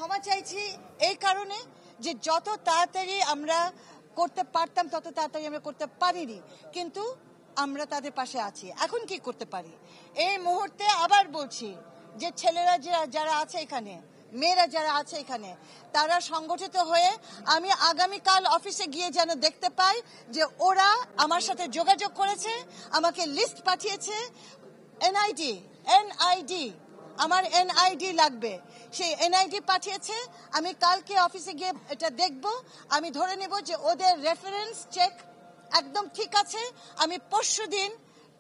ক্ষমা চাইছি এই কারণে যে যত তাড়াতাড়ি আমরা করতে পারতাম তত তাড়াতাড়ি আমরা করতে পারিনি, কিন্তু আমরা তাদের পাশে আছি। এখন কি করতে পারি এই মুহূর্তে আবার বলছি যে ছেলেরা যারা আছে এখানে, মেয়েরা যারা আছে এখানে, তারা সংগঠিত হয়ে আমি আগামীকাল অফিসে গিয়ে যেন দেখতে পাই যে ওরা আমার সাথে যোগাযোগ করেছে, আমাকে লিস্ট পাঠিয়েছে। এনআইডি আমার এনআইডি লাগবে, সেই এনআইডি পাঠিয়েছে। আমি কালকে অফিসে গিয়ে এটা দেখব, আমি ধরে নেব যে ওদের রেফারেন্স চেক একদম ঠিক আছে। আমি পরশুদিন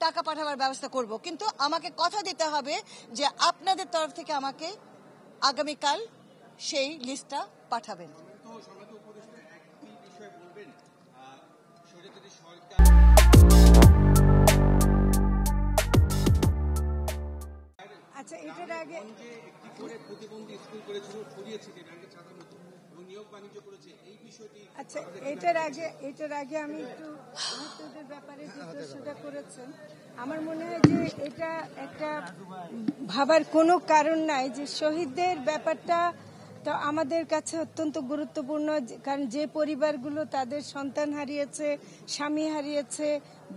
টাকা পাঠাবার ব্যবস্থা করব, কিন্তু আমাকে কথা দিতে হবে যে আপনাদের তরফ থেকে আমাকে আগামীকাল সেই লিস্টটা পাঠাবেন। আচ্ছা, এটার আগে এটার আগে আমি একটু মৃত্যুদের ব্যাপারে জিজ্ঞাসা করেছেন। আমার মনে হয় যে এটা একটা ভাবার কোনো কারণ নাই যে শহীদদের ব্যাপারটা তো আমাদের কাছে অত্যন্ত গুরুত্বপূর্ণ, কারণ যে পরিবারগুলো তাদের সন্তান হারিয়েছে, স্বামী হারিয়েছে,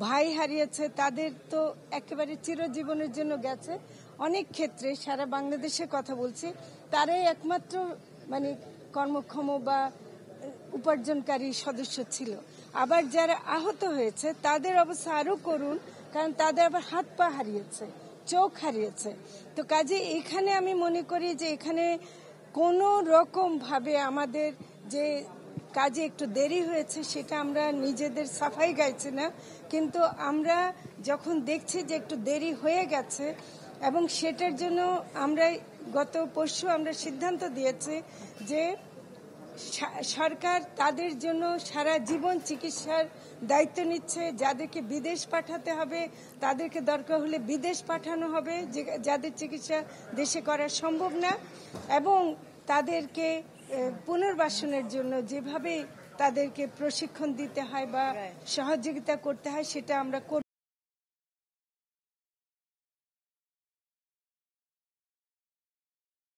ভাই হারিয়েছে, তাদের তো একেবারে চিরজীবনের জন্য গেছে। অনেক ক্ষেত্রে সারা বাংলাদেশে কথা বলছি, তারাই একমাত্র মানে কর্মক্ষম বা উপার্জনকারী সদস্য ছিল। আবার যারা আহত হয়েছে তাদের অবস্থা আরো করুন, কারণ তাদের আবার হাত পা হারিয়েছে, চোখ হারিয়েছে। তো কাজে এখানে আমি মনে করি যে এখানে কোনো রকম ভাবে আমাদের যে কাজে একটু দেরি হয়েছে সেটা আমরা নিজেদের সাফাই গাইছি না, কিন্তু আমরা যখন দেখছি যে একটু দেরি হয়ে গেছে এবং সেটার জন্য আমরা গত পরশু আমরা সিদ্ধান্ত দিয়েছি যে সরকার তাদের জন্য সারা জীবন চিকিৎসার দায়িত্ব নিচ্ছে। যাদেরকে বিদেশ পাঠাতে হবে তাদেরকে দরকার হলে বিদেশ পাঠানো হবে, যাদের চিকিৎসা দেশে করা সম্ভব না, এবং তাদেরকে পুনর্বাসনের জন্য যেভাবে তাদেরকে প্রশিক্ষণ দিতে হয় বা সহযোগিতা করতে হয় সেটা আমরা করব।